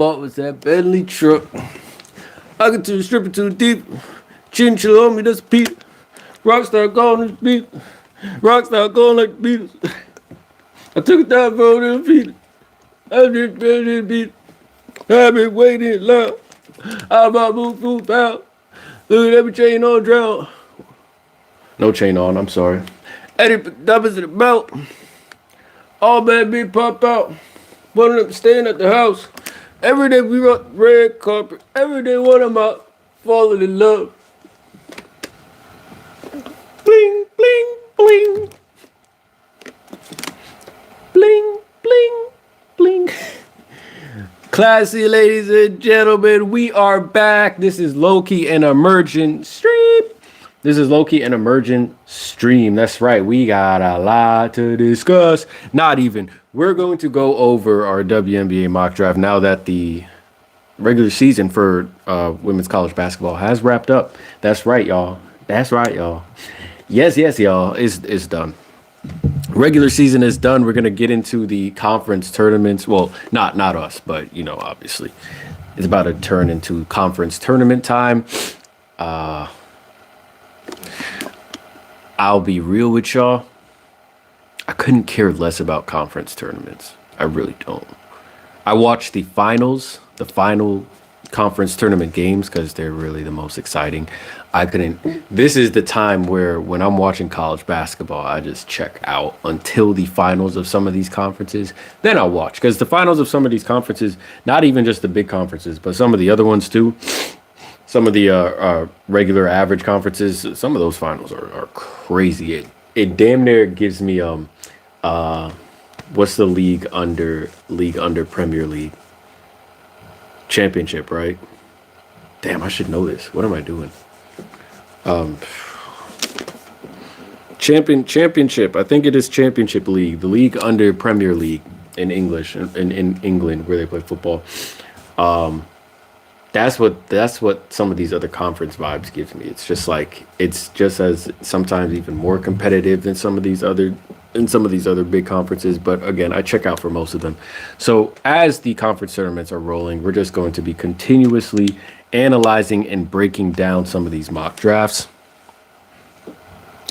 What was that Bentley truck? I get to the stripper too deep. Chinchilla on me, that's a Pete. Rockstar going to beat. Rockstar going like the Beatles. I took it down for them feet. I just ready to beat. I've been waiting long. I'm about to move out. Look at every chain on drown. No chain on, I'm sorry. Eddie doubles in the belt. All bad beat pop out. One of them staying at the house. Every day we rock the red carpet. Every day one of them out falling in love. Bling, bling, bling. Bling, bling, bling. Classy ladies and gentlemen, we are back. This is Low-Key an Emergent Stream. That's right. We got a lot to discuss. Not even. We're going to go over our WNBA mock draft now that the regular season for women's college basketball has wrapped up. That's right, y'all. Yes, y'all. It's done. Regular season is done. We're gonna get into the conference tournaments. Well, not us, but obviously, it's about to turn into conference tournament time. I'll be real with y'all. I couldn't care less about conference tournaments. I really don't. I watch the final conference tournament games because they're really the most exciting. This is the time where when I'm watching college basketball, I just check out until the finals of some of these conferences. Then I'll watch, because the finals of some of these conferences, not even just the big conferences, but some of the other ones too, some of the regular average conferences, some of those finals are crazy. It damn near gives me what's the league under Premier League? Championship, right? Damn, I should know this. What am I doing? Championship. I think it is Championship League, the league under Premier League in English, in England, where they play football. That's what some of these other conference vibes give me. It's just as sometimes even more competitive than some of these other big conferences. But again, I check out for most of them. So as the conference tournaments are rolling, we're just going to be continuously analyzing and breaking down some of these mock drafts.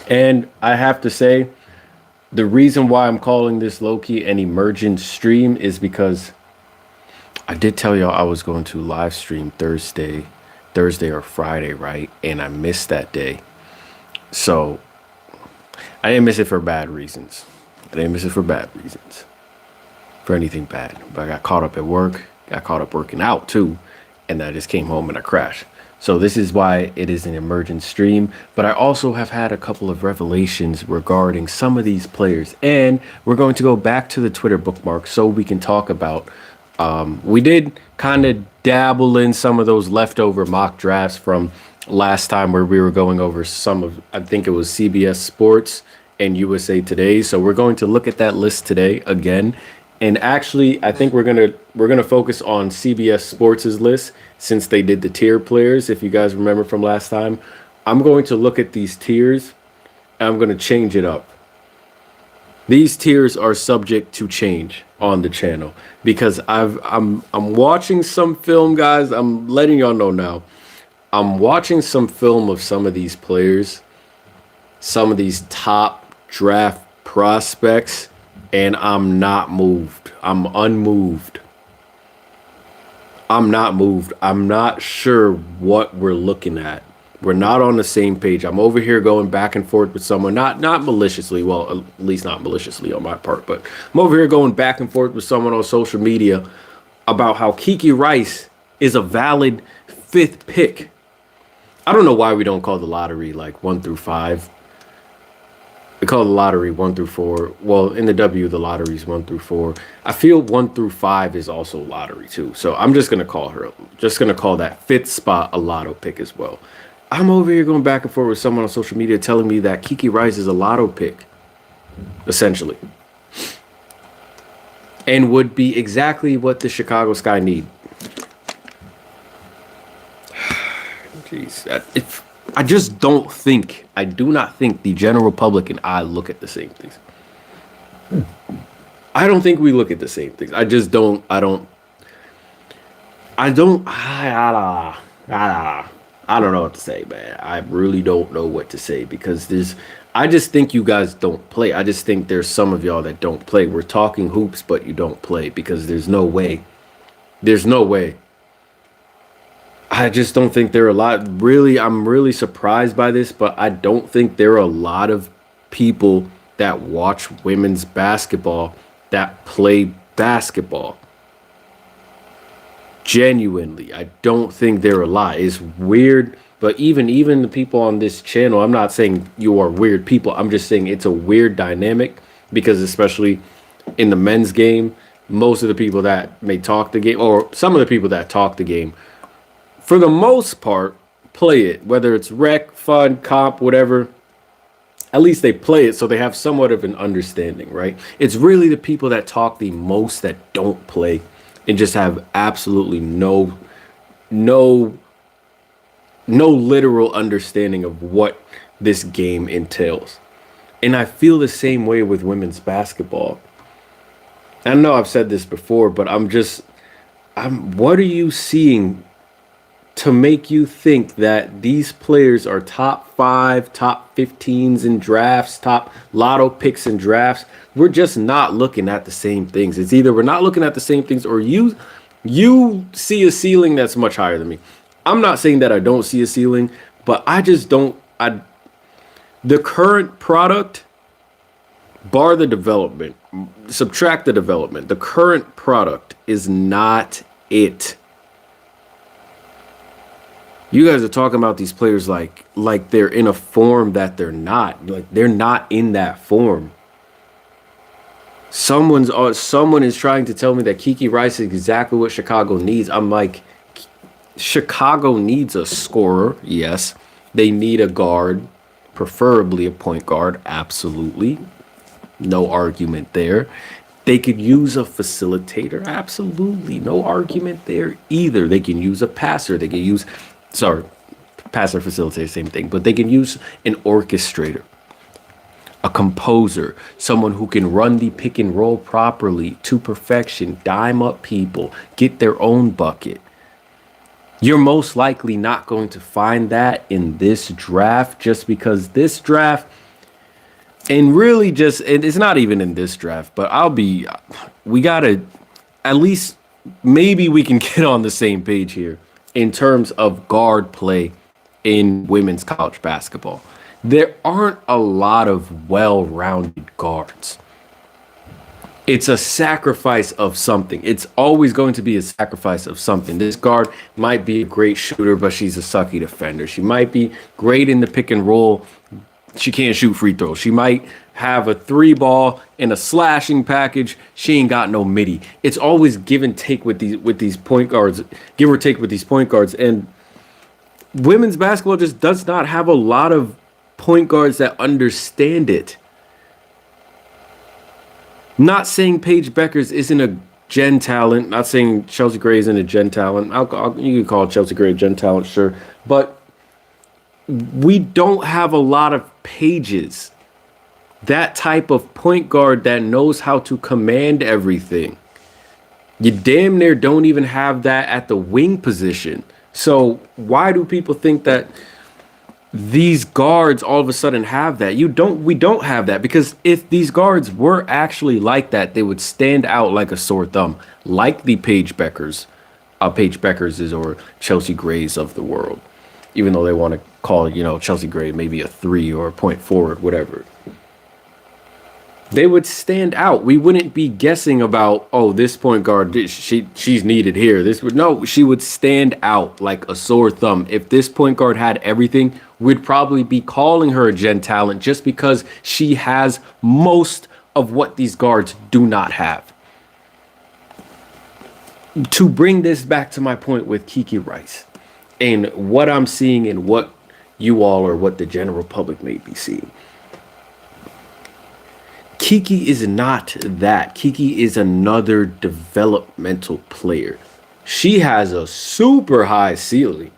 And I have to say, the reason why I'm calling this Low-Key an emergent stream is because I did tell y'all I was going to live stream Thursday or Friday, right? And I missed that day. So I didn't miss it for bad reasons. For anything bad. But I got caught up at work, got caught up working out too. And I just came home and I crashed. So this is why it is an emergent stream. But I also have had a couple of revelations regarding some of these players. And we're going to go back to the Twitter bookmark so we can talk about. We did kind of dabble in some of those leftover mock drafts from last time where we were going over some of, I think it was CBS Sports and USA Today. So we're going to look at that list today again. And actually, I think we're gonna focus on CBS Sports' list since they did the tier players. If you guys remember from last time, I'm going to look at these tiers and I'm going to change it up. These tiers are subject to change on the channel because I'm watching some film, guys. I'm letting y'all know now. I'm watching some film of some of these players, some of these top draft prospects. And I'm not moved. I'm unmoved. I'm not moved. I'm not sure what we're looking at. We're not on the same page. I'm over here going back and forth with someone, not maliciously, well, at least not maliciously on my part, but I'm over here going back and forth with someone on social media about how Kiki Rice is a valid 5th pick. I don't know why we don't call the lottery like 1 through 5. We call the lottery 1 through 4. Well, in the W, the lottery is 1 through 4. I feel 1 through 5 is also lottery too. So I'm just gonna call that 5th spot a lotto pick as well. I'm over here going back and forth with someone on social media telling me that Kiki Rice is a lotto pick, essentially, and would be exactly what the Chicago Sky need. Jeez, I do not think the general public and I look at the same things. I don't think we look at the same things. I I don't. I don't know what to say, man. I really don't know what to say because there's. I just think you guys don't play. I just think there's some of y'all that don't play. We're talking hoops, but you don't play because there's no way. There's no way. I just don't think there are a lot. Really, I'm really surprised by this, but I don't think there are a lot of people that watch women's basketball that play basketball. Genuinely, I don't think there are a lot. It's weird, but even the people on this channel, I'm not saying you are weird people. I'm just saying it's a weird dynamic because especially in the men's game, most of the people that may talk the game, or some of the people that talk the game, for the most part, play it. Whether it's rec, fun, comp, whatever, at least they play it, so they have somewhat of an understanding, right? It's really the people that talk the most that don't play and just have absolutely no literal understanding of what this game entails. And I feel the same way with women's basketball. I know I've said this before, but what are you seeing to make you think that these players are top 5, top 15s in drafts, top lotto picks in drafts? We're just not looking at the same things. It's either we're not looking at the same things or you see a ceiling that's much higher than me. I'm not saying that I don't see a ceiling, but I just don't. The current product, bar the development, subtract the development, the current product is not it. You guys are talking about these players like they're in a form that they're not. Like they're not in that form. Someone is trying to tell me that Kiki Rice is exactly what Chicago needs. I'm like, Chicago needs a scorer. Yes. They need a guard, preferably a point guard. Absolutely. No argument there. They could use a facilitator. Absolutely. No argument there either. They can use a passer. They can use, passer, facilitator, same thing. But they can use an orchestrator, a composer, someone who can run the pick and roll properly to perfection, dime up people, get their own bucket. You're most likely not going to find that in this draft just because this draft, and really just, it's not even in this draft, but we got to, at least maybe we can get on the same page here in terms of guard play in women's college basketball. There aren't a lot of well-rounded guards. It's a sacrifice of something. It's always going to be a sacrifice of something. This guard might be a great shooter, but she's a sucky defender. She might be great in the pick and roll. She can't shoot free throws. She might have a 3-ball in a slashing package. She ain't got no midi. It's always give and take with these point guards, give or take with these point guards. And women's basketball just does not have a lot of point guards that understand it. Not saying Paige Beckers isn't a gen talent. Not saying Chelsea Gray isn't a gen talent. You can call Chelsea Gray a gen talent, sure. But we don't have a lot of Paiges. That type of point guard that knows how to command everything. You damn near don't even have that at the wing position. So why do people think that these guards all of a sudden have that? We don't have that, because if these guards were actually like that, they would stand out like a sore thumb, like the Paige Beckerses or Chelsea Grays of the world. Even though they want to call, Chelsea Gray maybe a 3 or a point forward, whatever. They would stand out. We wouldn't be guessing about, this point guard, she's needed here. She would stand out like a sore thumb. If this point guard had everything, we'd probably be calling her a gen talent just because she has most of what these guards do not have. To bring this back to my point with Kiki Rice and what I'm seeing and what you all or what the general public may be seeing. Kiki is not that. Kiki is another developmental player. She has a super high ceiling.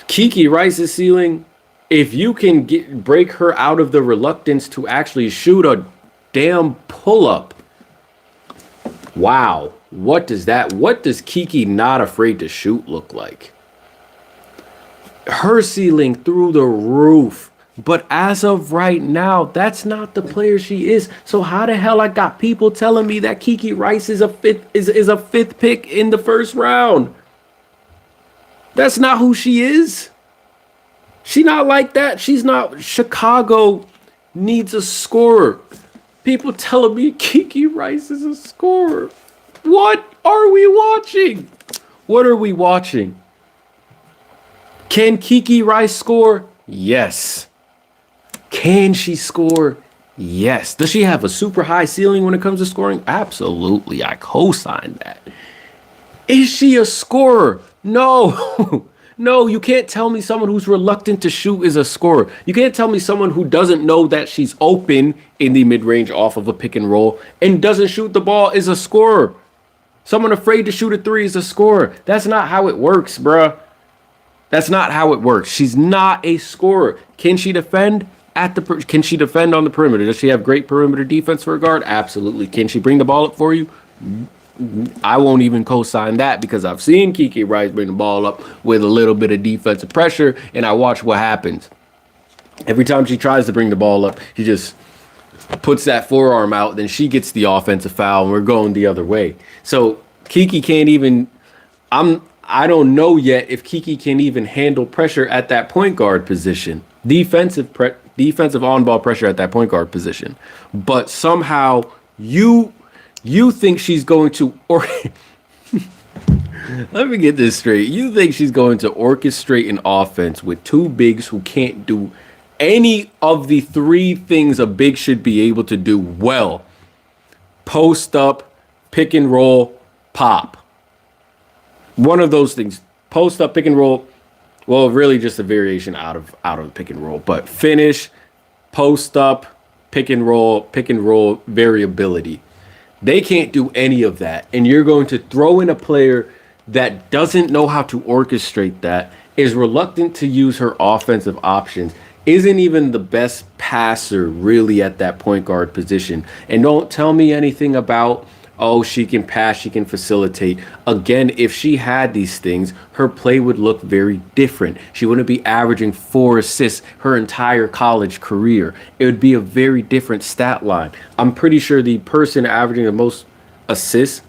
Kiki Rice's ceiling, if you can break her out of the reluctance to actually shoot a damn pull-up, wow. What does Kiki not afraid to shoot look like? Her ceiling through the roof. But as of right now, that's not the player she is. So how the hell I got people telling me that Kiki Rice is a fifth pick in the first round? That's not who she is. She not like that. She's not. Chicago needs a scorer. People telling me Kiki Rice is a scorer. What are we watching? What are we watching? Can Kiki Rice score? Yes. Can she score? Yes. Does she have a super high ceiling when it comes to scoring? Absolutely. I co-sign that. Is she a scorer? No. No, you can't tell me someone who's reluctant to shoot is a scorer. You can't tell me someone who doesn't know that she's open in the mid-range off of a pick and roll and doesn't shoot the ball is a scorer. Someone afraid to shoot a three is a scorer. That's not how it works, bruh. That's not how it works. She's not a scorer. Can she defend can she defend on the perimeter? Does she have great perimeter defense for a guard? Absolutely. Can she bring the ball up for you? I won't even co-sign that because I've seen Kiki Rice bring the ball up with a little bit of defensive pressure, and I watch what happens. Every time she tries to bring the ball up, she just puts that forearm out, then she gets the offensive foul, and we're going the other way. So Kiki can't even. I don't know yet if Kiki can even handle pressure at that point guard position, defensive on-ball pressure at that point guard position. But somehow you think she's going to let me get this straight. You think she's going to orchestrate an offense with two bigs who can't do any of the three things a big should be able to do well. Post up, pick and roll, pop. One of those things. Post up, pick and roll. Well, really just a variation out of the pick and roll. But finish, post up, pick and roll variability. They can't do any of that. And you're going to throw in a player that doesn't know how to orchestrate that, is reluctant to use her offensive options, isn't even the best passer really at that point guard position. And don't tell me anything about, oh, she can pass, she can facilitate. Again, if she had these things, her play would look very different. She wouldn't be averaging 4 assists her entire college career. It would be a very different stat line. I'm pretty sure the person averaging the most assists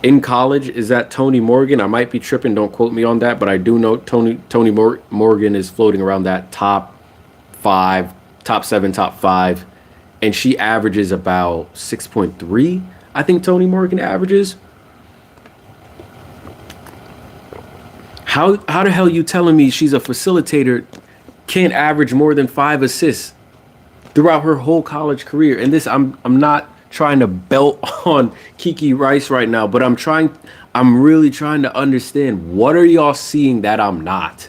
in college is that Tony Morgan. I might be tripping, don't quote me on that, but I do know Tony Morgan is floating around that top 7, top 5. And she averages about 6.3. I think Tony Morgan averages. How the hell are you telling me she's a facilitator, can't average more than 5 assists throughout her whole college career? And this, I'm not trying to belt on Kiki Rice right now, but I'm really trying to understand, what are y'all seeing that I'm not?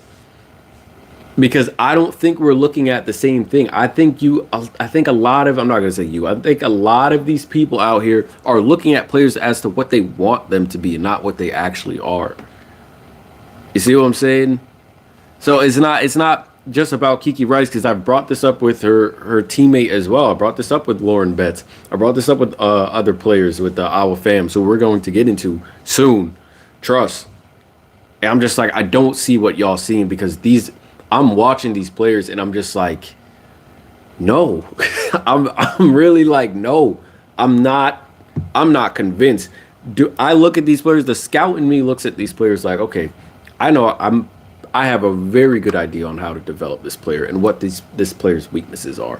Because I don't think we're looking at the same thing. I think a lot of, I'm not going to say you, I think a lot of these people out here are looking at players as to what they want them to be and not what they actually are. You see what I'm saying? So it's not just about Kiki Rice, because I've brought this up with her teammate as well. I brought this up with Lauren Betts. I brought this up with other players with the Iowa fam. So we're going to get into soon. Trust. And I'm just like, I don't see what y'all seeing, because I'm watching these players and I'm just like, no. I'm really like, no. I'm not convinced. I look at these players, the scout in me looks at these players like, okay, I have a very good idea on how to develop this player and what this player's weaknesses are.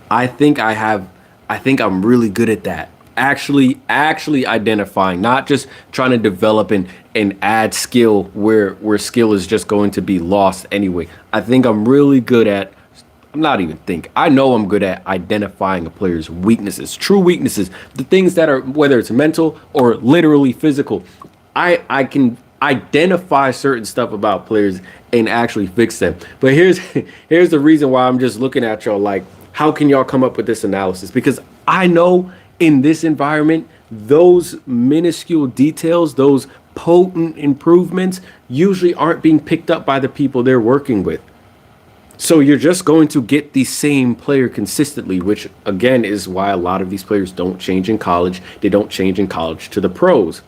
I think I'm really good at that. Actually identifying, not just trying to develop and add skill where skill is just going to be lost anyway. I think I'm really good at, I know I'm good at identifying a player's weaknesses, true weaknesses, the things that are, whether it's mental or literally physical. I can identify certain stuff about players and actually fix them. But here's the reason why I'm just looking at y'all like, how can y'all come up with this analysis? Because I know in this environment, those minuscule details, those potent improvements usually aren't being picked up by the people they're working with. So you're just going to get the same player consistently, which again is why a lot of these players don't change in college. They don't change in college to the pros.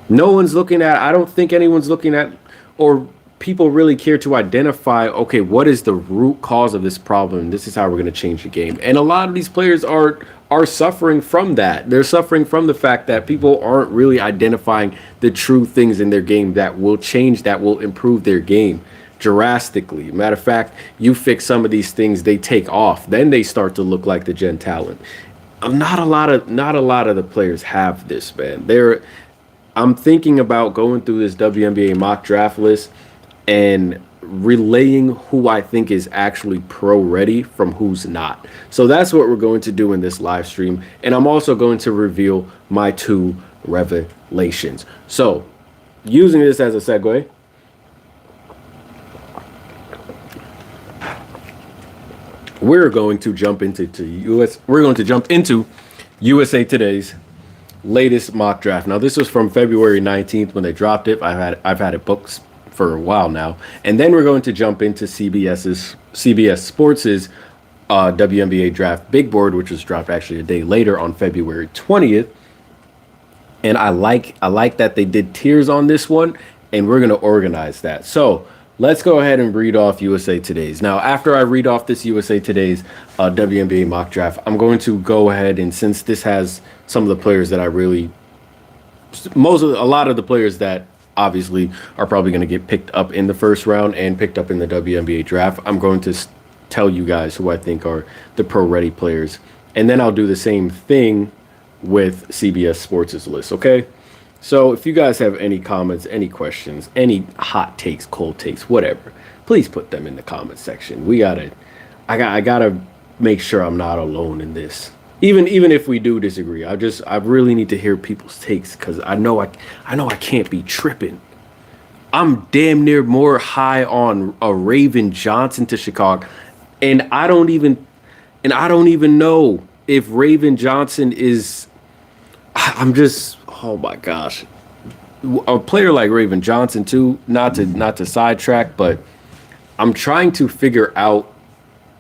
No one's looking at, I don't think anyone's looking at, or people really care to identify, okay, what is the root cause of this problem? This is how we're going to change the game. And a lot of these players are suffering from that. They're suffering from the fact that people aren't really identifying the true things in their game that will change, that will improve their game drastically. Matter of fact, you fix some of these things, they take off. Then they start to look like the gen talent. Not a lot of the players have this, man. I'm thinking about going through this WNBA mock draft list and relaying who I think is actually pro ready from who's not. So that's what we're going to do in this live stream. And I'm also going to reveal my 2 revelations. So using this as a segue, we're going to jump into USA Today's latest mock draft. Now this was from February 19th when they dropped it. I've had it booked for a while now. And then we're going to jump into CBS Sports's WNBA draft big board, which was dropped actually a day later on February 20th. And I like that they did tiers on this one, and we're going to organize that. So let's go ahead and read off USA Today's. Now, after I read off this USA Today's WNBA mock draft, I'm going to go ahead and, since this has some of the players that a lot of the players that obviously are probably going to get picked up in the first round and picked up in the WNBA draft, I'm going to tell you guys who I think are the pro-ready players. And then I'll do the same thing with CBS Sports' list, okay? So if you guys have any comments, any questions, any hot takes, cold takes, whatever, please put them in the comment section. I gotta make sure I'm not alone in this. Even if we do disagree, I really need to hear people's takes, because I know I can't be tripping. I'm damn near more high on a Raven Johnson to Chicago, and I don't even know if Raven Johnson is. Oh my gosh, a player like Raven Johnson too. Not to sidetrack, but I'm trying to figure out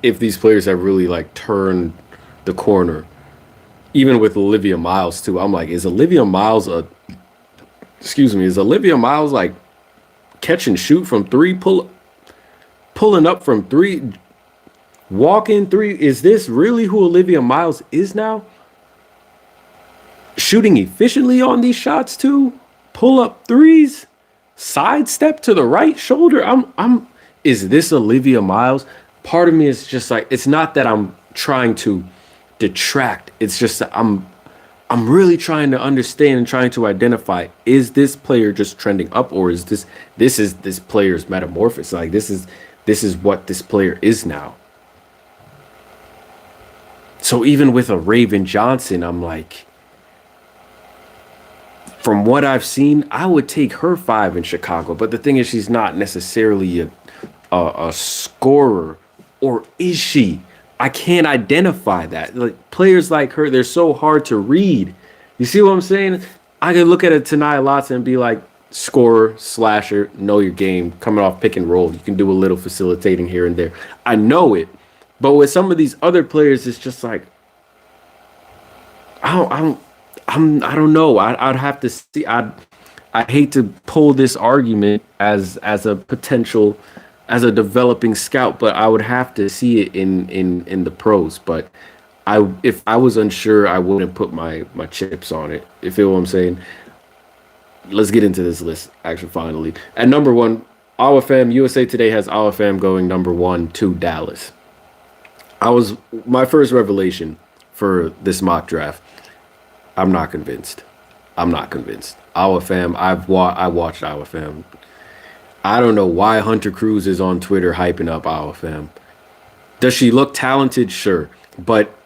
if these players have really like turned the corner. Even with Olivia Miles too, I'm like, is Olivia Miles like catch and shoot from three, pulling up from three, walking three? Is this really who Olivia Miles is now? Shooting efficiently on these shots too, pull up threes, sidestep to the right shoulder. Is this Olivia Miles? Part of me is just like, it's not that I'm trying to detract. It's just that I'm really trying to understand and trying to identify, is this player just trending up, or is this player's metamorphosis? Like this is what this player is now. So even with a Raven Johnson, I'm like, from what I've seen, I would take her 5 in Chicago. But the thing is, she's not necessarily a scorer, or is she? I can't identify that. Like players like her, they're so hard to read. You see what I'm saying? I could look at a Tanaya Lots and be like, scorer, slasher, know your game, coming off pick and roll. You can do a little facilitating here and there. I know it. But with some of these other players, it's just like, I don't know. I'd have to see. I hate to pull this argument as a potential, as a developing scout, but I would have to see it in the pros. But if I was unsure, I wouldn't put my chips on it. You feel what I'm saying? Let's get into this list, actually, finally. At number 1, AWFM. USA Today has AWFM going number 1 to Dallas. My first revelation for this mock draft. I'm not convinced. AWFM, I watched AWFM. I don't know why Hunter Cruz is on Twitter hyping up AWFM. Does she look talented? Sure. But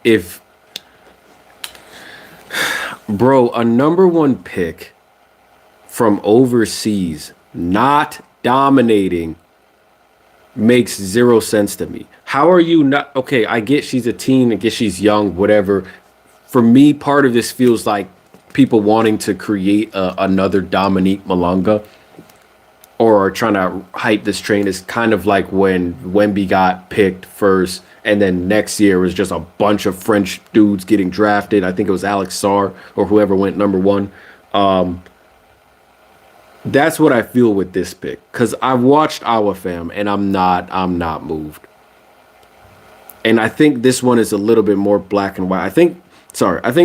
bro, a number 1 pick from overseas not dominating makes zero sense to me. How are you not? Okay, I get she's a teen, I get she's young, whatever. For me, part of this feels like people wanting to create another Dominique Malonga. or are trying to hype this train is kind of like when Wemby got picked first, and then next year was just a bunch of French dudes getting drafted. I think it was Alex Sarr or whoever went number one. That's what I feel with this pick because I've watched Our Fam and I'm not moved. And I think this one is a little bit more black and white. I think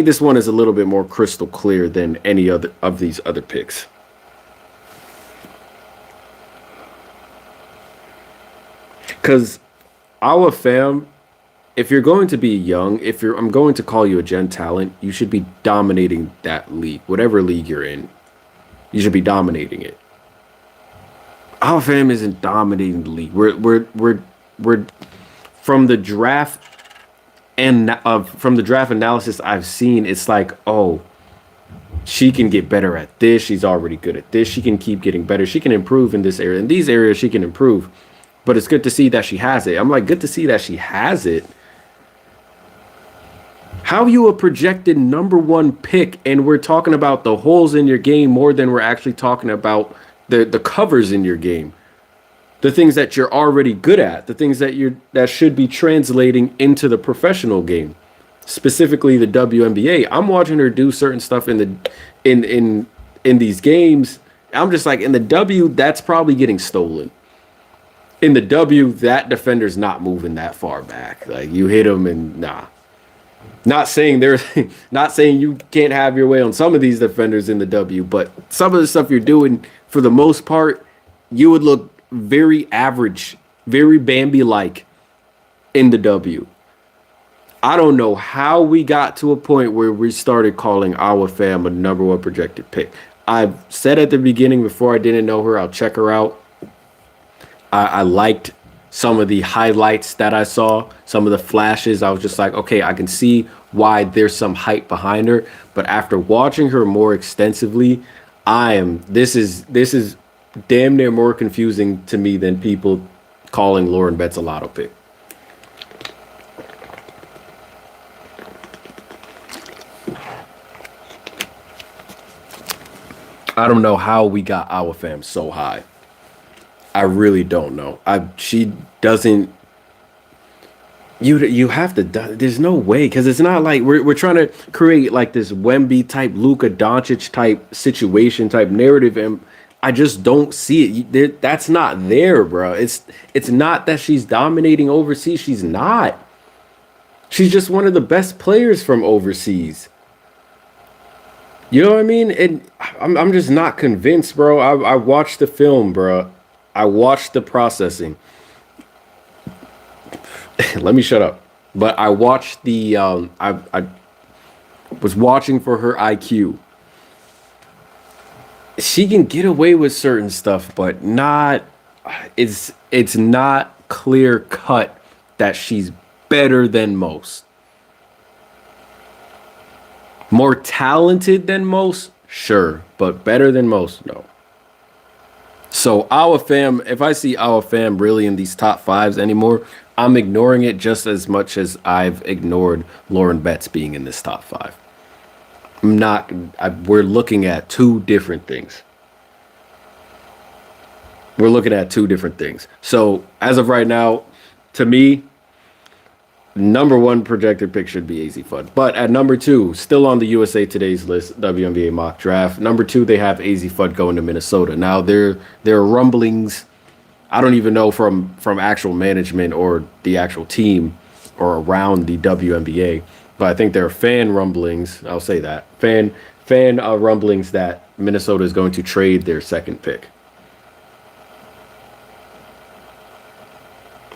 this one is a little bit more crystal clear than any other of these other picks. Because Our Fam, if you're going to be young, I'm going to call you a gen talent, you should be dominating that league, whatever league you're in. You should be dominating it. Our Fam isn't dominating the league. We're from the draft and from the draft analysis I've seen, it's like, oh, she can get better at this. She's already good at this. She can keep getting better. She can improve in this area. In these areas, she can improve. But it's good to see that she has it. I'm like, good to see that she has it. How are you a projected number one pick and we're talking about the holes in your game more than we're actually talking about the covers in your game? The things that you're already good at, the things that should be translating into the professional game, specifically the WNBA. I'm watching her do certain stuff in these games. I'm just like, in the W, that's probably getting stolen. In the W, that defender's not moving that far back. Like, you hit him and nah. Not saying you can't have your way on some of these defenders in the W, but some of the stuff you're doing, for the most part, you would look very average, very Bambi-like in the W. I don't know how we got to a point where we started calling Our Fam a number one projected pick. I've said at the beginning, before I didn't know her, I'll check her out. I liked some of the highlights that I saw, some of the flashes. I was just like, okay, I can see why there's some hype behind her. But after watching her more extensively, this is damn near more confusing to me than people calling Lauren Betts a lotto pick. I don't know how we got Our Fam so high. I really don't know. She doesn't. You have to. There's no way, because it's not like we're trying to create like this Wemby type, Luka Doncic type situation, type narrative, and I just don't see it. That's not there, bro. It's not that she's dominating overseas. She's not. She's just one of the best players from overseas. You know what I mean? And I'm just not convinced, bro. I watched the film, bro. I watched the processing. Let me shut up. But I watched the I was watching for her IQ. She can get away with certain stuff, but not it's not clear cut that she's better than most. More talented than most? Sure, but better than most? No. So Our Fam, if I see Our Fam really in these top fives anymore, I'm ignoring it just as much as I've ignored Lauren Betts being in this top five. We're looking at two different things. We're looking at two different things. So as of right now, to me, number one projected pick should be AZ Fudd. But at number two, still on the USA Today's list, WNBA mock draft, number two, they have AZ Fudd going to Minnesota. Now, there are rumblings, I don't even know from actual management or the actual team or around the WNBA, but I think there are fan rumblings, I'll say that, fan rumblings that Minnesota is going to trade their second pick.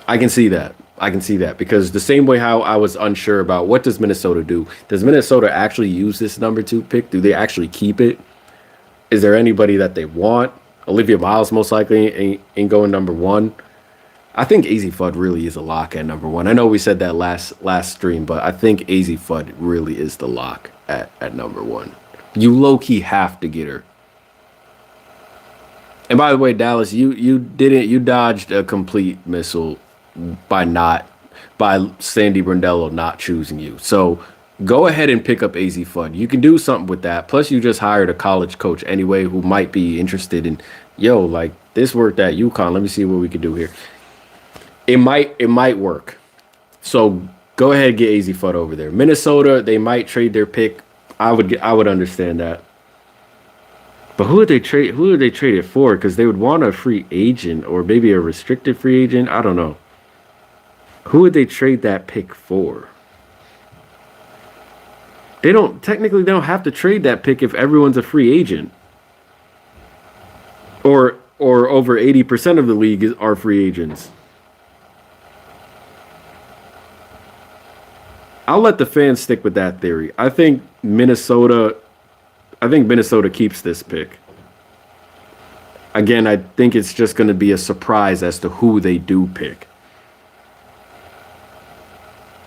I can see that because the same way how I was unsure about what does Minnesota do? Does Minnesota actually use this number two pick? Do they actually keep it? Is there anybody that they want? Olivia Miles most likely ain't going number one. I think AZ Fudd really is a lock at number one. I know we said that last stream, but I think AZ Fudd really is the lock at number one. You low-key have to get her. And by the way, Dallas, you dodged a complete missile by Sandy Brondello not choosing you. So go ahead and pick up AZ Fudd. You can do something with that. Plus, you just hired a college coach anyway who might be interested in, like, This worked at UConn. Let me see what we can do here. It might work. So go ahead and get AZ Fudd over there. Minnesota, they might trade their pick. I would understand that. But who would they trade? Who would they trade it for? Because they would want a free agent or maybe a restricted free agent. I don't know. Who would they trade that pick for? They don't have to trade that pick if everyone's a free agent. Or over 80% of the league are free agents. I'll let the fans stick with that theory. I think Minnesota keeps this pick. Again, I think it's just going to be a surprise as to who they do pick.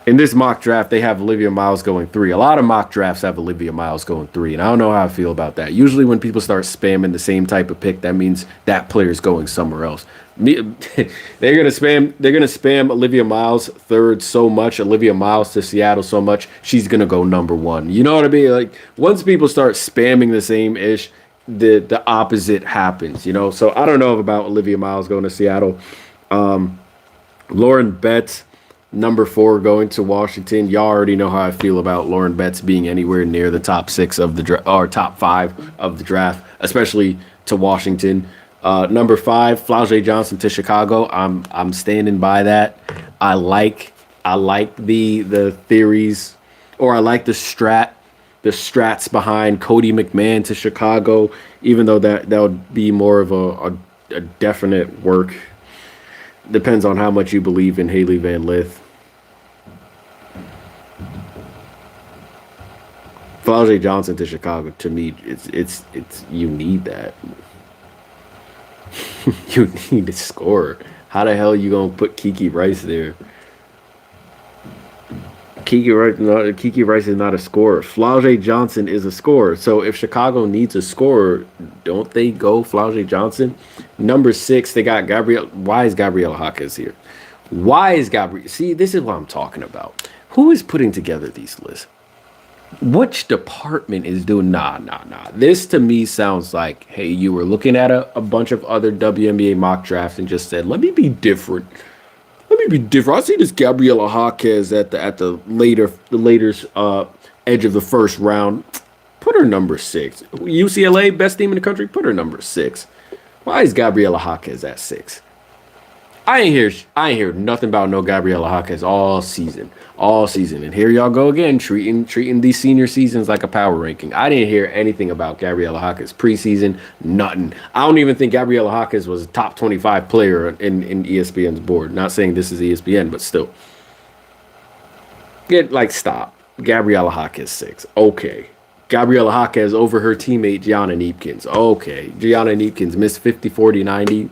In this mock draft, they have Olivia Miles going 3. A lot of mock drafts have Olivia Miles going 3, and I don't know how I feel about that. Usually when people start spamming the same type of pick, that means that player's going somewhere else. They're gonna spam Olivia Miles third so much, Olivia Miles to Seattle so much, she's gonna go number 1. You know what I mean? Like once people start spamming the same ish, the opposite happens, you know? So I don't know about Olivia Miles going to Seattle. Lauren Betts, number 4, going to Washington. Y'all already know how I feel about Lauren Betts being anywhere near the top 6 of the draft or top 5 of the draft, especially to Washington. Number 5, Flau'jae Johnson to Chicago. I'm standing by that. I like the theories, or I like the strats behind Cody McMahon to Chicago, even though that would be more of a definite work. Depends on how much you believe in Haley Van Lith. Flau'jae Johnson to Chicago, to me, it's you need that. You need to score. How the hell are you gonna put Kiki Rice there? Kiki Rice is not a scorer. Flau'jae Johnson is a scorer. So if Chicago needs a scorer, don't they go Flau'jae Johnson? Number 6, they got Gabrielle. Why is Gabriela Jaquez here? Why is Gabrielle? See, this is what I'm talking about. Who is putting together these lists? Which department is doing? Nah. This to me sounds like, hey, you were looking at a bunch of other WNBA mock drafts and just said, let me be different. I see this Gabriela Jaquez at the later edge of the first round. Put her number 6. UCLA, best team in the country. Put her number 6. Why is Gabriela Jaquez at 6? I ain't hear nothing about no Gabriela Jaquez all season. And here y'all go again, treating these senior seasons like a power ranking. I didn't hear anything about Gabriela Jaquez preseason, nothing. I don't even think Gabriela Jaquez was a top 25 player in ESPN's board. Not saying this is ESPN, but still. Stop. Gabriela Jaquez 6. Okay. Gabriela Jaquez over her teammate Gianna Neepkins. Okay. Gianna Neepkins missed 50, 40, 90.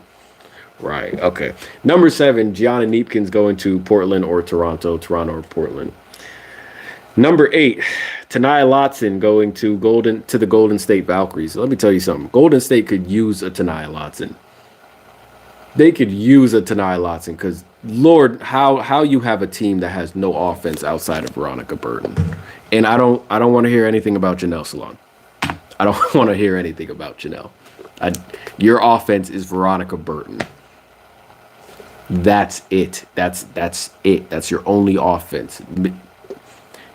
Right, okay. Number 7, Gianna Neepkins going to Portland or Toronto or Portland. Number 8, Tanaya Lotson going to the Golden State Valkyries. Let me tell you something. Golden State could use a Tanaya Lotson. They could use a Tanaya Lotson because, Lord, how you have a team that has no offense outside of Veronica Burton. And I don't want to hear anything about Janelle Salon. I don't want to hear anything about Janelle. Your offense is Veronica Burton. That's it. That's it. That's your only offense.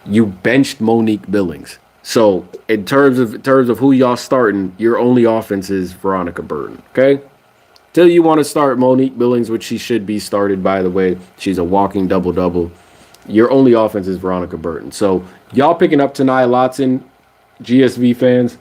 You benched Monique Billings. So in terms of who y'all starting, your only offense is Veronica Burton. Okay? Till you want to start Monique Billings, which she should be started, by the way. She's a walking double-double. Your only offense is Veronica Burton. So y'all picking up Tanaya Lotson, GSV fans.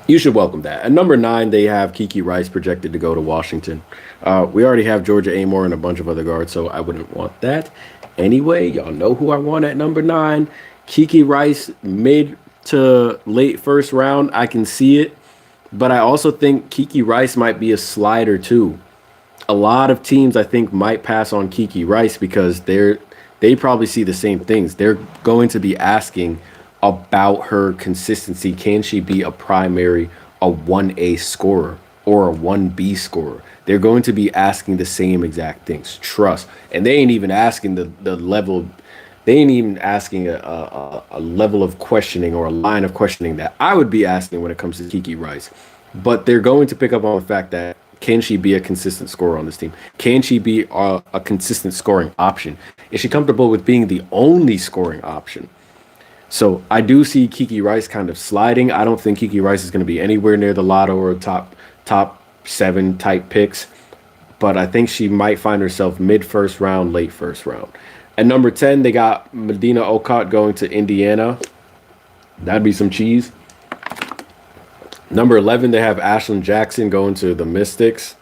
You should welcome that. At number 9, they have Kiki Rice projected to go to Washington. We already have Georgia Amore and a bunch of other guards, so I wouldn't want that. Anyway, y'all know who I want at number 9. Kiki Rice, mid to late first round. I can see it. But I also think Kiki Rice might be a slider too. A lot of teams, I think, might pass on Kiki Rice because they probably see the same things. They're going to be asking about her consistency. Can she be a 1A scorer or a 1B scorer? They're going to be asking the same exact things. Trust. And they ain't even asking the level They ain't even asking a level of questioning or a line of questioning that I would be asking when it comes to Kiki Rice. But they're going to pick up on the fact that can she be a consistent scorer on this team? Can she be a consistent scoring option? Is she comfortable with being the only scoring option? So I do see Kiki Rice kind of sliding. I don't think Kiki Rice is going to be anywhere near the lotto or top 7 type picks, but I think she might find herself mid first round, late first round. At number 10, they got Medina Okot going to Indiana. That'd be some cheese. Number 11, they have Ashlyn Jackson going to the Mystics.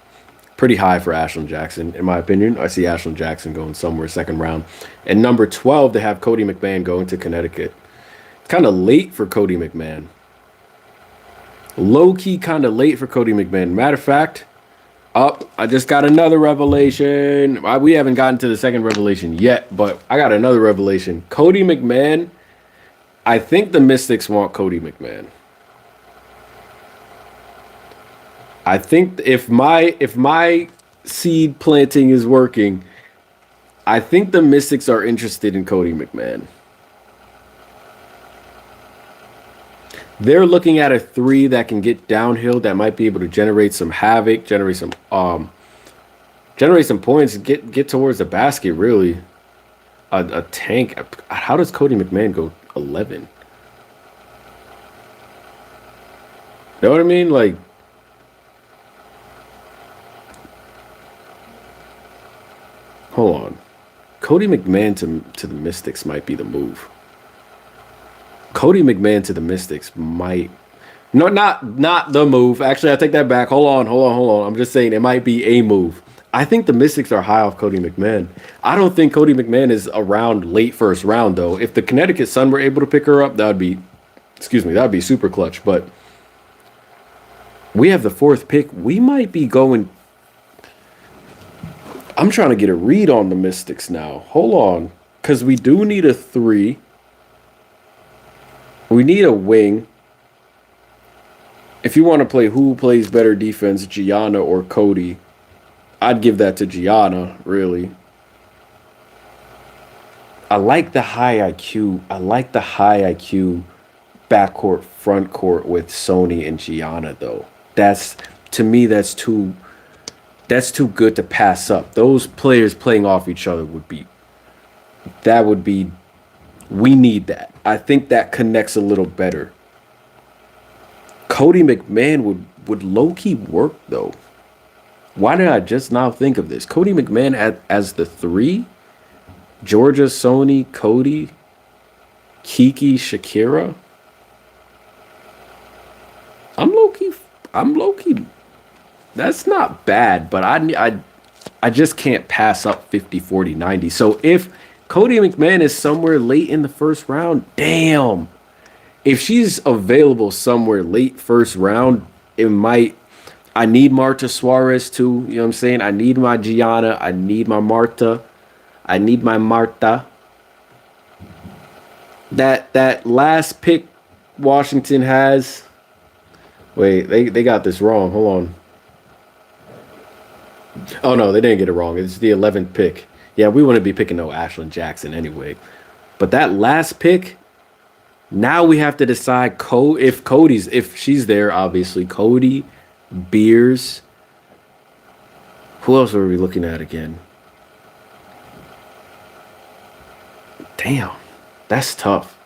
Pretty high for Ashlyn Jackson, in my opinion. I see Ashlyn Jackson going somewhere second round. And number 12, they have Cody McMahon going to Connecticut. It's kind of late for Cody McMahon. Low-key kind of late for Cody McMahon. Matter of fact, I just got another revelation. We haven't gotten to the second revelation yet, but I got another revelation. Cody McMahon, I think the Mystics want Cody McMahon. I think if my seed planting is working, I think the Mystics are interested in Cody McMahon. They're looking at a 3 that can get downhill, that might be able to generate some havoc, generate some points, get towards the basket. Really, a tank. How does Cody McMahon go 11? You know what I mean? Like, hold on. Cody McMahon to the Mystics might be the move. Cody McMahon to the Mystics might... No, not the move. Actually, I take that back. Hold on. I'm just saying it might be a move. I think the Mystics are high off Cody McMahon. I don't think Cody McMahon is around late first round, though. If the Connecticut Sun were able to pick her up, that would be super clutch. But we have the 4th pick. We might be going... I'm trying to get a read on the Mystics now. Hold on. Because we do need a 3. We need a wing. If you want to play who plays better defense, Gianna or Cody, I'd give that to Gianna, really. I like the high IQ. I like the high IQ backcourt, front court with Sony and Gianna, though. To me, that's too good to pass up. Those players playing off each other would be we need that. I think that connects a little better. Cody McMahon would low-key work, though. Why did I just now think of this? Cody McMahon as the 3? Georgia, Sony, Cody, Kiki, Shakira. I'm low-key. That's not bad, but I just can't pass up 50, 40, 90. So if Cody McMahon is somewhere late in the first round, damn. If she's available somewhere late first round, it might... I need Marta Suarez too, you know what I'm saying? I need my Gianna. I need my Marta. I need my Marta. That last pick Washington has... Wait, they got this wrong. Hold on. Oh, no, they didn't get it wrong. It's the 11th pick. Yeah, we wouldn't be picking no Ashlyn Jackson anyway. But that last pick, now we have to decide if she's there, obviously. Cody, Beers. Who else are we looking at again? Damn, that's tough.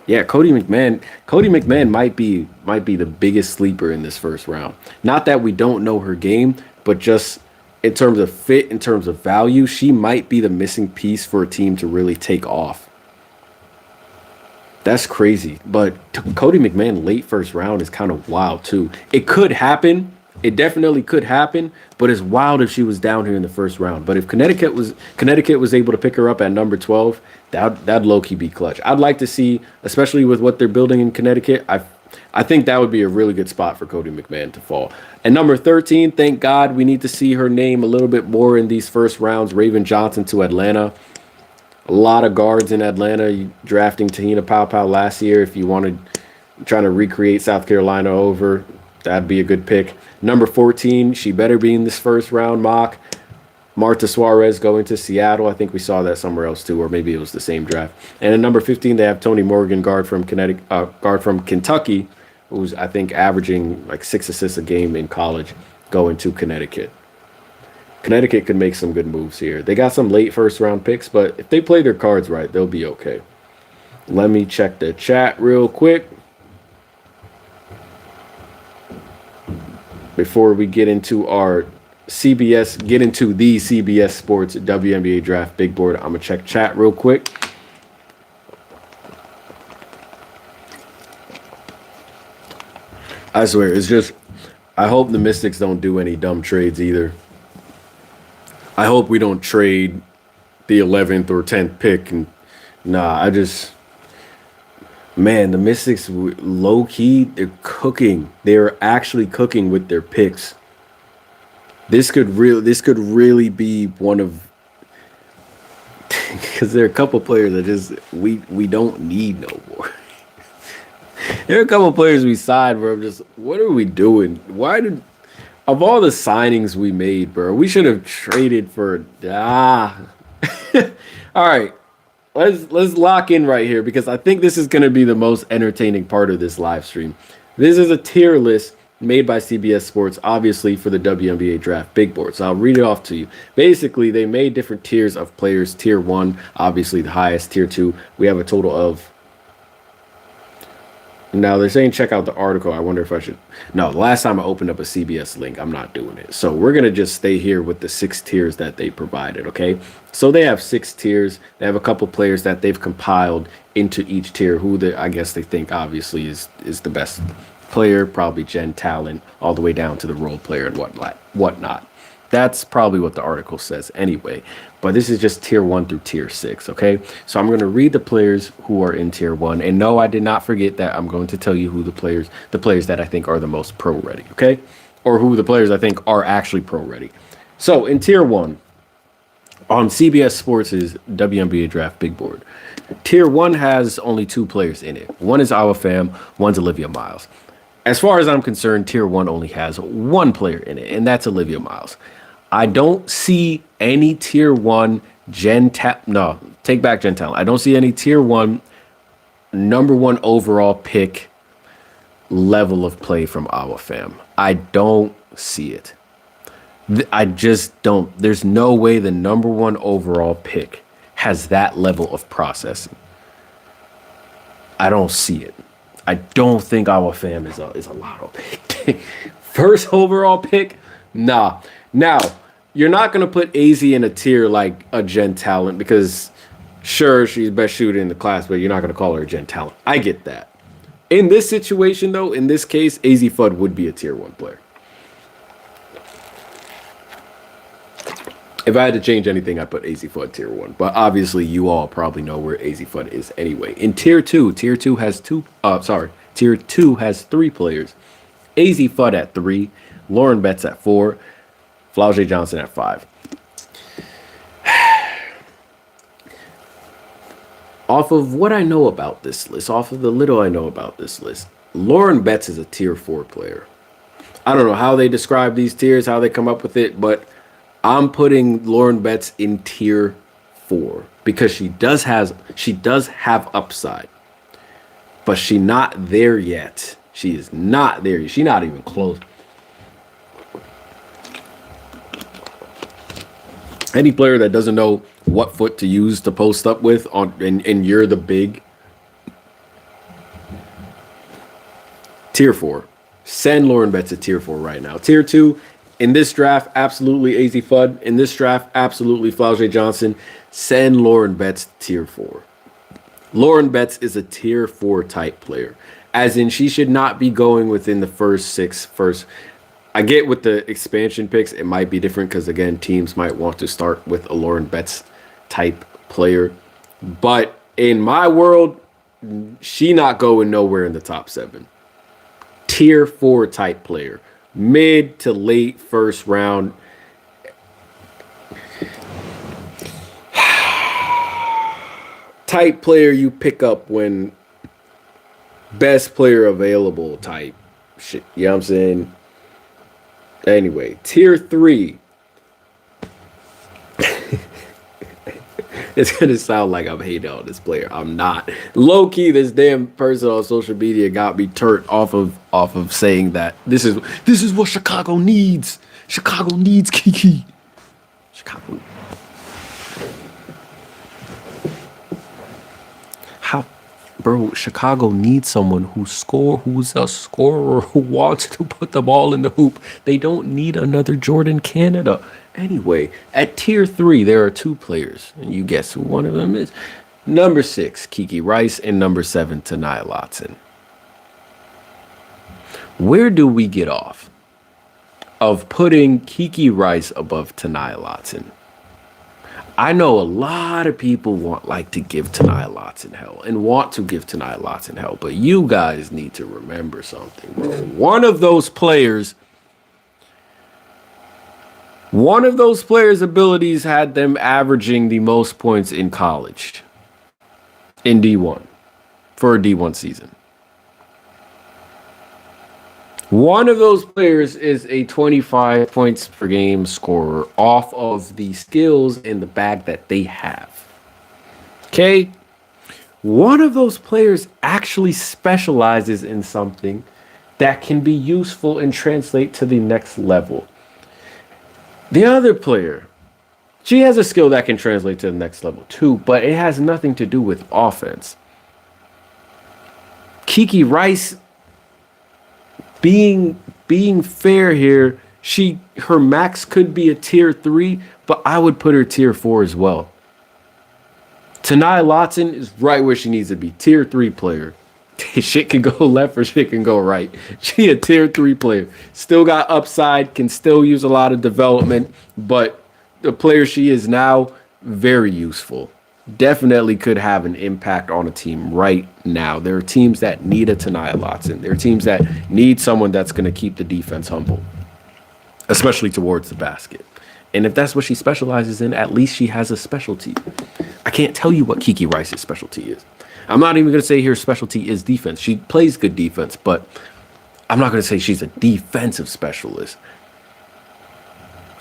Yeah, Cody McMahon might be the biggest sleeper in this first round. Not that we don't know her game, but just in terms of fit, in terms of value, she might be the missing piece for a team to really take off. That's crazy. But Cody McMahon late first round is kind of wild too. It could happen. It definitely could happen, but it's wild if she was down here in the first round. But if Connecticut was able to pick her up at number 12, that'd low-key be clutch. I'd like to see, especially with what they're building in Connecticut, I think that would be a really good spot for Cody McMahon to fall. And number 13, thank God, we need to see her name a little bit more in these first rounds. Raven Johnson to Atlanta. A lot of guards in Atlanta. Drafting Tahina Pau last year. If you wanted trying to recreate South Carolina over, that'd be a good pick. Number 14, she better be in this first round mock. Marta Suarez going to Seattle. I think we saw that somewhere else too, or maybe it was the same draft. And at number 15, they have Tony Morgan, guard from Kentucky, who's I think averaging like 6 assists a game in college, going to Connecticut. Connecticut could make some good moves here. They got some late first round picks, but if they play their cards right, they'll be okay. Let me check the chat real quick before we get into the CBS Sports WNBA Draft Big Board. I'm gonna check chat real quick. I swear, it's just, I hope the Mystics don't do any dumb trades either. I hope we don't trade the 11th or 10th pick. And man, the Mystics, low key, they're cooking. They're actually cooking with their picks. This could really be one of, because there are a couple players that just we don't need no more. There are a couple players we signed where I'm just, what are we doing? Of all the signings we made, bro, we should have traded for All right. Let's lock in right here, because I think this is going to be the most entertaining part of this live stream. This is a tier list made by CBS Sports, obviously for the WNBA Draft Big Board. So I'll read it off to you. Basically, they made different tiers of players. Tier 1, obviously the highest. Tier 2, we have a total of... Now, they're saying check out the article. I wonder if I should... No, the last time I opened up a CBS link, I'm not doing it. So we're going to just stay here with the 6 tiers that they provided, okay? So they have 6 tiers. They have a couple players that they've compiled into each tier, I guess they think obviously is the best player, probably gen talent, all the way down to the role player and whatnot. That's probably what the article says anyway. But this is just tier 1 through tier 6, okay? So I'm going to read the players who are in tier 1. And no, I did not forget that I'm going to tell you who the players that I think are the most pro ready, okay? Or who the players I think are actually pro ready. So in tier 1, on CBS Sports' WNBA Draft Big Board, tier 1 has only 2 players in it. One is Iowa Fam, one's Olivia Miles. As far as I'm concerned, tier 1 only has 1 player in it, and that's Olivia Miles. I don't see any tier 1 take back gen talent. I don't see any tier 1 number 1 overall pick level of play from Iowa Fam. I don't see it. I just don't. There's no way the number 1 overall pick has that level of processing. I don't see it. I don't think Iowa Fam is a lotto pick. First overall pick? Nah. Now, you're not going to put AZ in a tier like a gen talent, because sure, she's best shooter in the class, but you're not going to call her a gen talent. I get that. In this situation, though, in this case, AZ Fudd would be a tier 1 player. If I had to change anything, I'd put AZ Fudd tier 1. But obviously, you all probably know where AZ Fudd is anyway. In tier 2 has tier 2 has 3 players. AZ Fudd at 3, Lauren Betts at 4, Flau'jae Johnson at 5. Off of what I know about this list, off of the little I know about this list, Lauren Betts is a tier 4 player. I don't know how they describe these tiers, how they come up with it, but I'm putting Lauren Betts in tier 4 because she does have upside, but she's not there yet. She is not there. She's not even close. Any player that doesn't know what foot to use to post up with and you're the big, tier 4. Send Lauren Betts to tier 4 right now. Tier 2, in this draft, absolutely AZ Fudd. In this draft, absolutely Flau'jae Johnson. Send Lauren Betts to tier 4. Lauren Betts is a tier 4 type player. As in, she should not be going within the first 6 first. I get with the expansion picks, it might be different because, again, teams might want to start with a Lauren Betts type player. But in my world, she not going nowhere in the top 7. Tier 4 type player. Mid to late first round. Type player you pick up when best player available type shit. You know what I'm saying? Anyway, tier 3. It's gonna sound like I'm hating on this player. I'm not. Low key, this damn person on social media got me turned off of saying that this is what Chicago needs. Chicago needs Kiki. Chicago. How, bro? Chicago needs someone who's a scorer, who wants to put the ball in the hoop. They don't need another Jordan Canada. Anyway, at tier 3, there are 2 players, and you guess who one of them is. Number 6, Kiki Rice, and number 7, Tanai Lotson. Where do we get off of putting Kiki Rice above Tanai Lotson? I know a lot of people like to give Tanai Lotson hell and want to give Tanai Lotson hell, but you guys need to remember something, bro. One of those players' abilities had them averaging the most points in college in D1 for a D1 season. One of those players is a 25 points per game scorer off of the skills in the bag that they have. Okay? One of those players actually specializes in something that can be useful and translate to the next level. The other player, she has a skill that can translate to the next level too, but it has nothing to do with offense. Kiki Rice, being fair here, her max could be a tier 3, but I would put her tier 4 as well. Tanai Lotson is right where she needs to be, tier 3 player. Shit can go left or shit can go right. She a tier 3 player. Still got upside, can still use a lot of development, but the player she is now, very useful. Definitely could have an impact on a team right now. There are teams that need a Tanai Lotson. There are teams that need someone that's going to keep the defense humble, especially towards the basket. And if that's what she specializes in, at least she has a specialty. I can't tell you what Kiki Rice's specialty is. I'm not even going to say her specialty is defense. She plays good defense, but I'm not going to say she's a defensive specialist.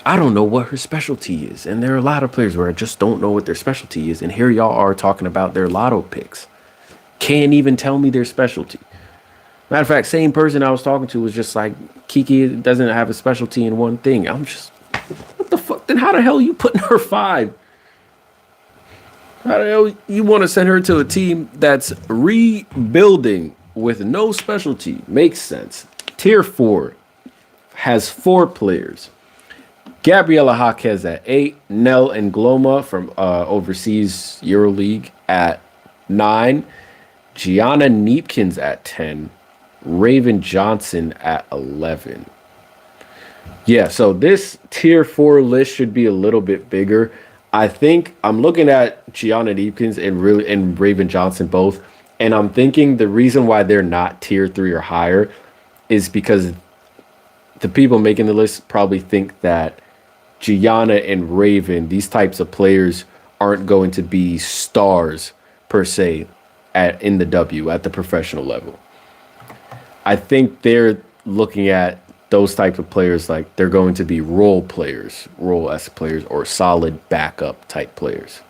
I don't know what her specialty is. And there are a lot of players where I just don't know what their specialty is. And here y'all are talking about their lotto picks. Can't even tell me their specialty. Matter of fact, same person I was talking to was just like, Kiki doesn't have a specialty in one thing. I'm just, what the fuck? Then how the hell are you putting her 5? How the hell you want to send her to a team that's rebuilding with no specialty? Makes sense. Tier 4 has 4 players. Gabriela Jaquez at 8, Nell Ngloma from overseas EuroLeague at 9, Gianna Neepkins at 10, Raven Johnson at 11. Yeah, so this tier 4 list should be a little bit bigger. I think I'm looking at Gianna Neepkins and Raven Johnson both, and I'm thinking the reason why they're not tier 3 or higher is because the people making the list probably think that Gianna and Raven, these types of players, aren't going to be stars per se in the W at the professional level. I think they're looking at those types of players like they're going to be role players, role-esque players, or solid backup type players.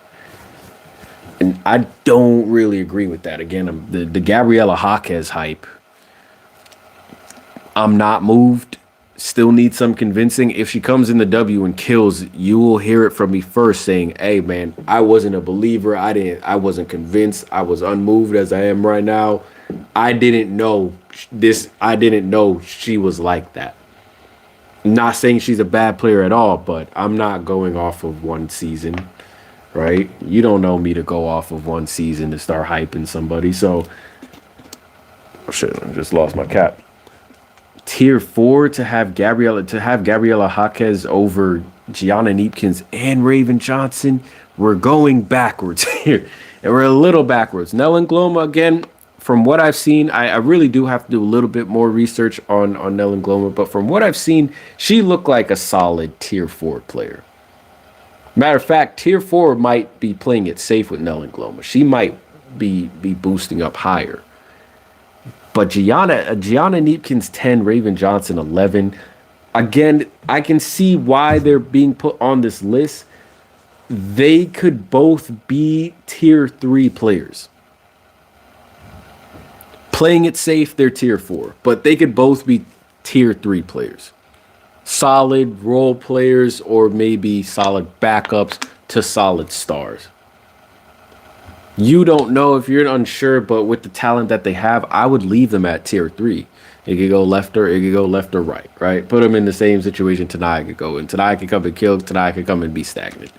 And I don't really agree with that. Again, the Gabriela Jaquez hype, I'm not moved. Still need some convincing. If she comes in the W and kills, you will hear it from me first saying, hey man, I wasn't a believer. I wasn't convinced. I was unmoved as I am right now. I didn't know this. I didn't know she was like that. I'm not saying she's a bad player at all, but I'm not going off of one season, right? You don't know me to go off of one season to start hyping somebody. So, oh shit, I just lost my cap. Tier 4 to have Gabriela Jaquez over Gianna Neepkins and Raven Johnson. We're going backwards here, and we're a little backwards. Nell Ngloma, again, from what I've seen, I really do have to do a little bit more research on Nell Ngloma, but from what I've seen, she looked like a solid tier 4 player. Matter of fact, tier 4 might be playing it safe with Nell Ngloma. She might be boosting up higher. But Gianna Neepkins 10, Raven Johnson 11. Again, I can see why they're being put on this list. They could both be tier 3 players. Playing it safe, they're tier 4, but they could both be tier 3 players. Solid role players or maybe solid backups to solid stars. You don't know if you're unsure, but with the talent that they have, I would leave them at tier 3. It could go left or right, right? Put them in the same situation Tanaya could go in. Tanaya could come and kill, Tanaya could come and be stagnant.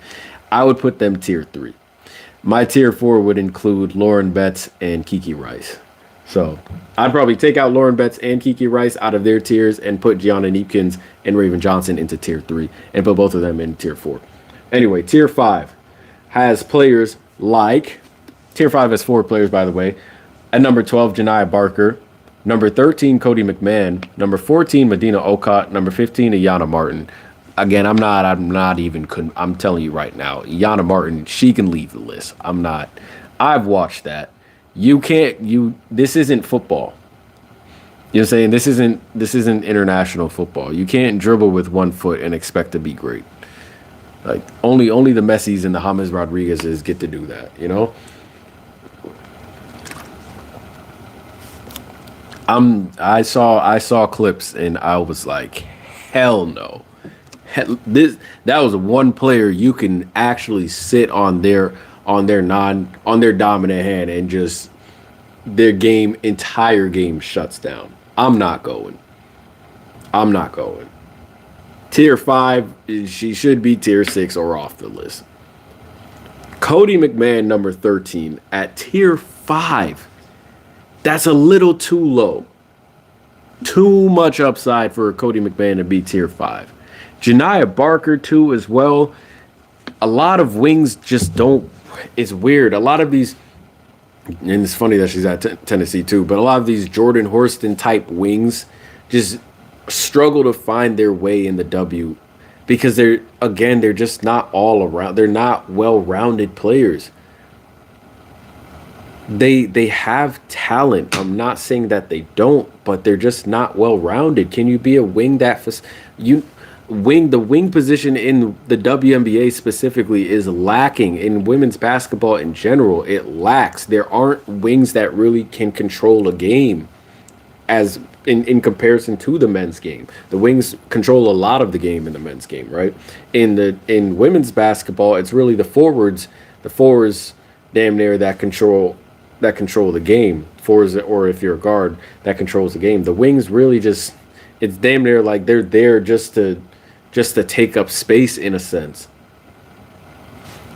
I would put them tier 3. My tier 4 would include Lauren Betts and Kiki Rice. So I'd probably take out Lauren Betts and Kiki Rice out of their tiers and put Gianna Neepkins and Raven Johnson into tier 3 and put both of them in tier 4. Anyway, tier 5 has players like... Tier 5 has 4 players, by the way. At number 12, Janiah Barker. Number 13, Cody McMahon. Number 14, Medina Okot. Number 15, Iyanna Martin. Again, I'm telling you right now, Iyanna Martin, she can leave the list. I've watched that. This isn't football. You know what I'm saying? This isn't international football. You can't dribble with one foot and expect to be great. Like, only the Messis and the James Rodriguez's get to do that, you know? I saw clips and I was like, hell no. That was one player you can actually sit on their dominant hand and just their entire game shuts down. I'm not going. Tier 5, she should be tier 6 or off the list. Cody McMahon, number 13, at tier 5. That's a little too low. Too much upside for Cody McMahon to be tier 5. Janiah Barker, too, as well. A lot of wings just don't... It's weird. A lot of these... And it's funny that she's at Tennessee, too. But a lot of these Jordan Horston-type wings just struggle to find their way in the W. Because they're just not all around. They're not well-rounded players. They have talent. I'm not saying that they don't, but they're just not well-rounded. Can you be a wing the wing position in the WNBA specifically is lacking. In women's basketball in general, it lacks. There aren't wings that really can control a game as in comparison to the men's game. The wings control a lot of the game in the men's game, right? In women's basketball, it's really the forwards damn near that control the game. Forwards, or if you're a guard, that controls the game. The wings really just, it's damn near like they're there just to take up space in a sense.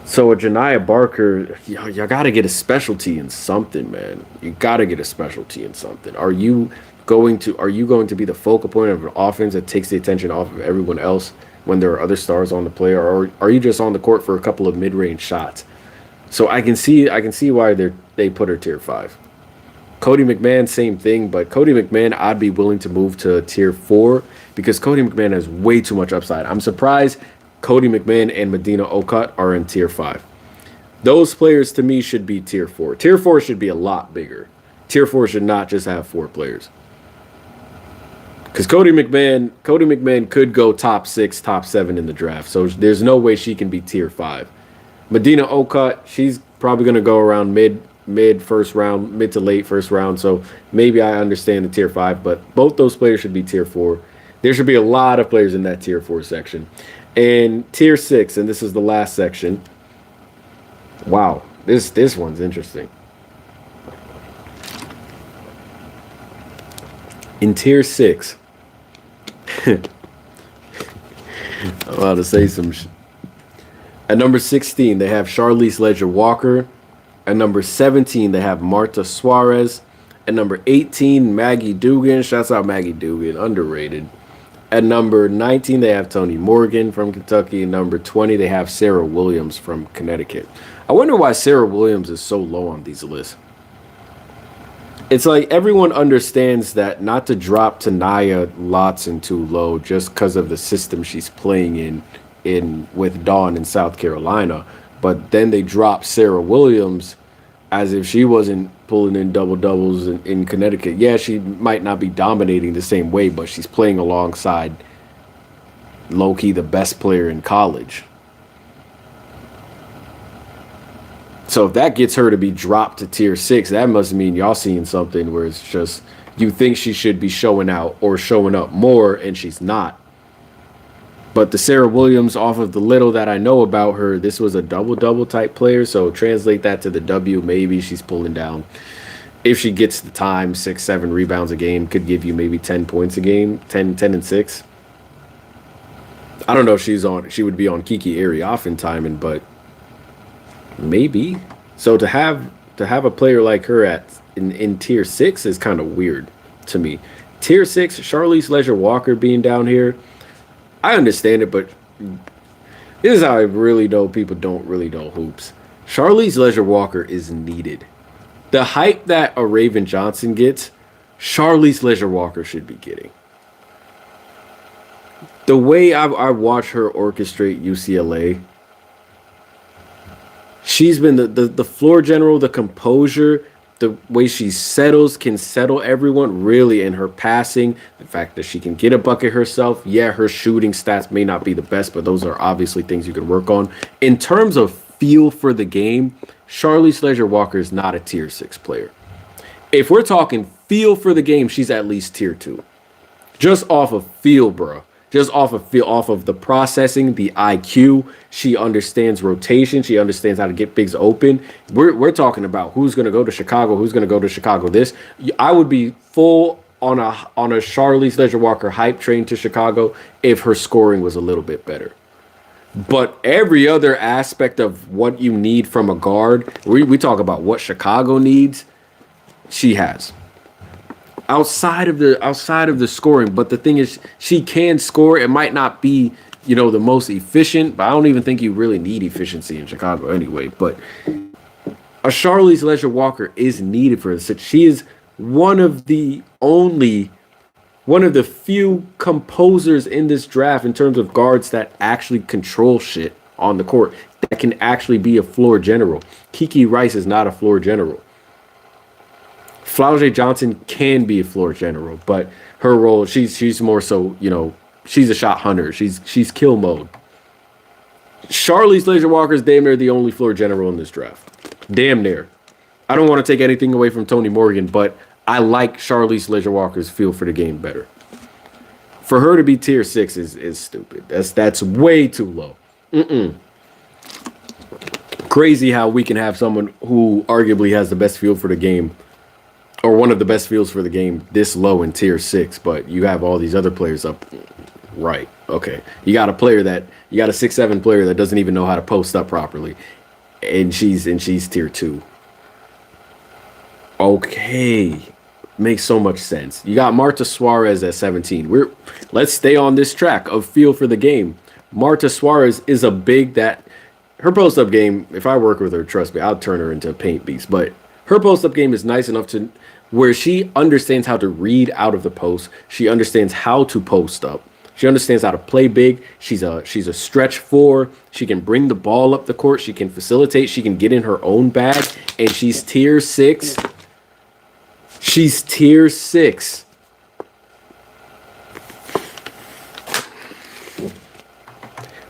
So a Janiah Barker, you got to get a specialty in something, man. You got to get a specialty in something. Are you going to be the focal point of an offense that takes the attention off of everyone else when there are other stars on the play, or are you just on the court for a couple of mid-range shots? So I can see why they put her tier 5. Cody McMahon, same thing, but Cody McMahon, I'd be willing to move to tier 4 because Cody McMahon has way too much upside. I'm surprised Cody McMahon and Medina Okot are in tier 5. Those players to me should be tier 4. Tier 4 should be a lot bigger. Tier 4 should not just have 4 players. Because Cody McMahon could go top 6, top 7 in the draft. So there's no way she can be tier 5. Medina Okot, she's probably going to go around mid first round, mid to late first round. So maybe I understand the tier 5, but both those players should be tier 4. There should be a lot of players in that tier 4 section. And tier 6, and this is the last section. Wow, this one's interesting. In tier 6, I'm about to say some At number 16, they have Charlize Ledger-Walker. At number 17, they have Marta Suarez. At number 18, Maggie Dugan. Shouts out Maggie Dugan, underrated. At number 19, they have Toni Morgan from Kentucky. Number 20, they have Sarah Williams from Connecticut. I wonder why Sarah Williams is so low on these lists. It's like everyone understands that not to drop Tanaya Lotson too low just because of the system she's playing in with Dawn in South Carolina. But then they drop Sarah Williams as if she wasn't pulling in double-doubles in Connecticut. Yeah, she might not be dominating the same way, but she's playing alongside low-key the best player in college. So if that gets her to be dropped to tier 6, that must mean y'all seeing something where it's just you think she should be showing out or showing up more, and she's not. But the Sarah Williams, off of the little that I know about her, this was a double-double type player. So translate that to the W. Maybe she's pulling down. If she gets the time, 6, 7 rebounds a game, could give you maybe 10 points a game, 10 and 6. I don't know if she would be on Kiki Arioffen timing, but maybe. So to have a player like her in tier 6 is kind of weird to me. Tier 6, Charlize Leisure Walker being down here, I understand it, but this is how I really know people don't really know hoops. Charlize Leisure Walker is needed. The hype that a Raven Johnson gets, Charlize Leisure Walker should be getting. The way I watch her orchestrate UCLA, she's been the floor general, the composure, the way she can settle everyone really in her passing, the fact that she can get a bucket herself. Yeah, her shooting stats may not be the best, but those are obviously things you can work on. In terms of feel for the game, Charlize Leisure Walker is not a tier 6 player. If we're talking feel for the game, she's at least tier 2. Just off of feel, bro. Just off of the processing, the IQ. She understands rotation. She understands how to get bigs open. We're talking about who's going to go to Chicago, who's going to go to Chicago. I would be full on a Charlize Leisure Walker hype train to Chicago if her scoring was a little bit better. But every other aspect of what you need from a guard, we talk about what Chicago needs, she has. Outside of the scoring, but the thing is, she can score. It might not be, the most efficient, but I don't even think you really need efficiency in Chicago anyway. But a Charlize Leisure Walker is needed for this. She is one of the few composers in this draft in terms of guards that actually control shit on the court, that can actually be a floor general. Kiki Rice is not a floor general. Flau'jae Johnson can be a floor general, but her role, she's more so, she's a shot hunter. She's kill mode. Charlize Leisure Walker is damn near the only floor general in this draft. Damn near. I don't want to take anything away from Tony Morgan, but I like Charlize Leisure Walker's feel for the game better. For her to be tier 6 is stupid. That's way too low. Crazy how we can have someone who arguably has the best feel for the game, or one of the best feels for the game, this low in tier 6, but you have all these other players up. Right. Okay. You got a 6'7" player that doesn't even know how to post up properly, and she's tier 2. Okay. Makes so much sense. You got Marta Suarez at 17. Let's stay on this track of feel for the game. Marta Suarez is a big that her post up game, if I work with her, trust me, I'll turn her into a paint beast, but her post-up game is nice enough to where she understands how to read out of the post. She understands how to post up. She understands how to play big. She's a stretch 4. She can bring the ball up the court. She can facilitate. She can get in her own bag. And she's tier 6. She's tier 6.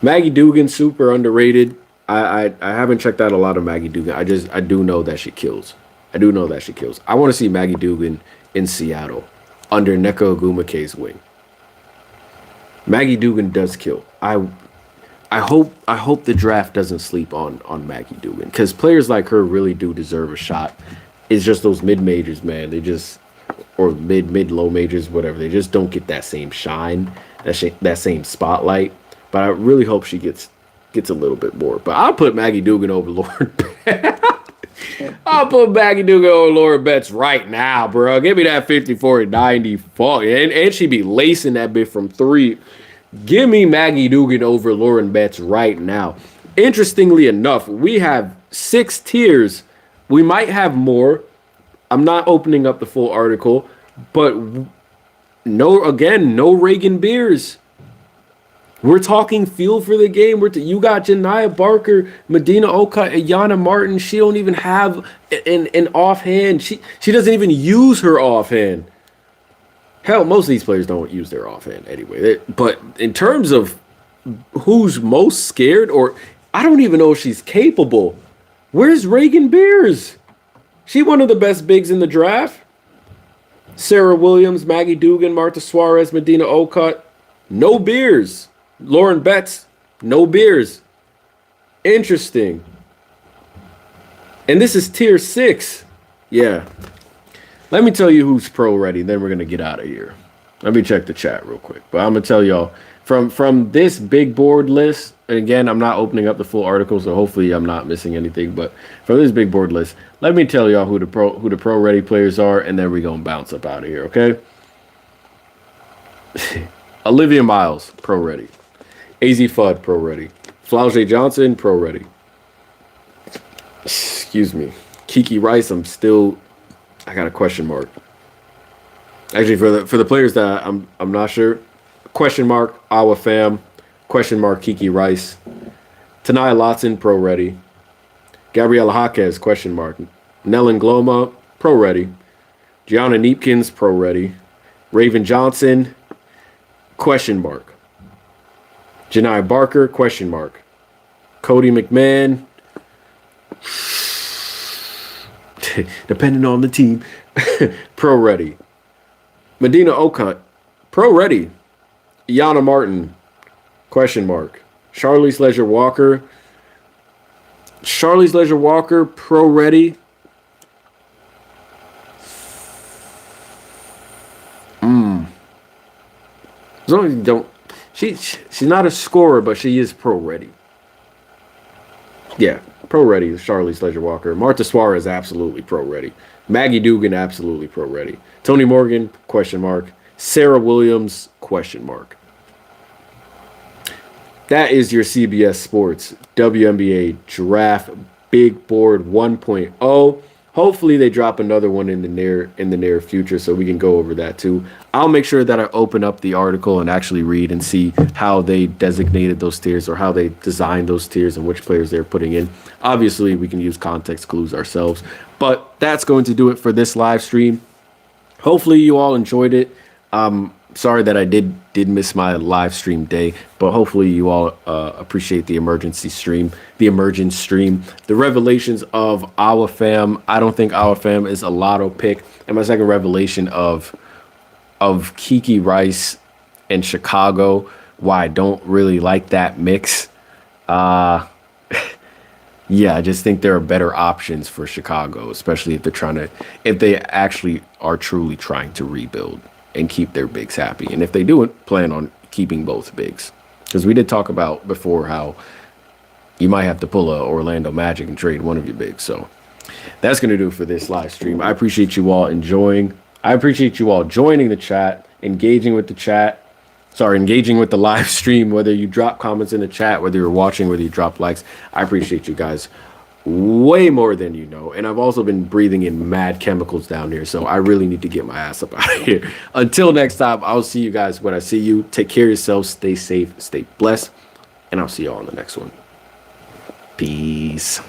Maggie Dugan, super underrated. I haven't checked out a lot of Maggie Dugan. I do know that she kills. I want to see Maggie Dugan in Seattle under Nneka Ogwumike's wing. Maggie Dugan does kill. I hope the draft doesn't sleep on Maggie Dugan, because players like her really do deserve a shot. It's just those mid majors, man. Or mid low majors, whatever. They just don't get that same shine, that same spotlight. But I really hope she gets a little bit more. But I'll put Maggie Dugan over Lauren Betts. I'll put Maggie Dugan over Lauren Betts right now, bro. Give me that 54-90 and she be lacing that bit from 3. Give me Maggie Dugan over Lauren Betts right now. Interestingly enough, we have 6 tiers. We might have more. I'm not opening up the full article, but no Reagan Beers. We're talking feel for the game. You got Janiyah Barker, Medina Oka, Ayanna Martin. She don't even have an offhand. She doesn't even use her offhand. Hell, most of these players don't use their offhand anyway. But in terms of who's most scared, or I don't even know if she's capable Where's Reagan Beers? She one of the best bigs in the draft. Sarah Williams, Maggie Dugan, Martha Suarez, Medina Okut. No Beers. Lauren Betts, no Beers. Interesting. And this is tier 6. Yeah. Let me tell you who's pro ready, then we're going to get out of here. Let me check the chat real quick. But I'm going to tell y'all from this big board list, and again, I'm not opening up the full article, so hopefully I'm not missing anything, but from this big board list, let me tell y'all who the pro ready players are, and then we're going to bounce up out of here, okay? Olivia Miles, pro ready. AZ Fudd, pro ready. Flau'jae Johnson, pro ready. Excuse me. Kiki Rice, I got a question mark. Actually, for the players that I'm not sure. Question mark, Awa Fam. Question mark, Kiki Rice. Tanaya Lotson, pro ready. Gabriela Jaquez, question mark. Nellen Gloma, pro ready. Gianna Neepkins, pro ready. Raven Johnson, question mark. Janai Barker, question mark. Cody McMahon, depending on the team, pro ready. Medina Okut, pro ready. Iana Martin, question mark. Charlize Leisure Walker, pro ready. As long as you don't, she's not a scorer, but she is pro ready. Yeah, pro ready. Charlize Leisure Walker. Martha Suarez, absolutely pro ready. Maggie Dugan, absolutely pro ready. Tony Morgan, question mark. Sarah Williams, question mark. That is your CBS Sports WNBA Draft Big Board 1.0. Hopefully they drop another one in the near future so we can go over that too. I'll make sure that I open up the article and actually read and see how they designated those tiers or how they designed those tiers and which players they're putting in. Obviously, we can use context clues ourselves, but that's going to do it for this live stream. Hopefully you all enjoyed it. Sorry that I did miss my live stream day, but hopefully you all appreciate the emergence stream, the revelations of Awa Fam. I don't think Awa Fam is a lotto pick, and my second revelation of Kiki Rice and Chicago, why I don't really like that mix. Yeah, I just think there are better options for Chicago, especially if they actually are truly trying to rebuild and keep their bigs happy. And if they do it, plan on keeping both bigs. Because we did talk about before how you might have to pull a Orlando Magic and trade one of your bigs. So that's going to do it for this live stream. I appreciate you all enjoying. I appreciate you all joining the chat, engaging with the live stream, whether you drop comments in the chat, whether you're watching, whether you drop likes. I appreciate you guys way more than you know. And I've also been breathing in mad chemicals down here, so I really need to get my ass up out of here. Until next time, I'll see you guys when I see you. Take care of yourselves, stay safe, stay blessed, and I'll see you all on the next one. Peace.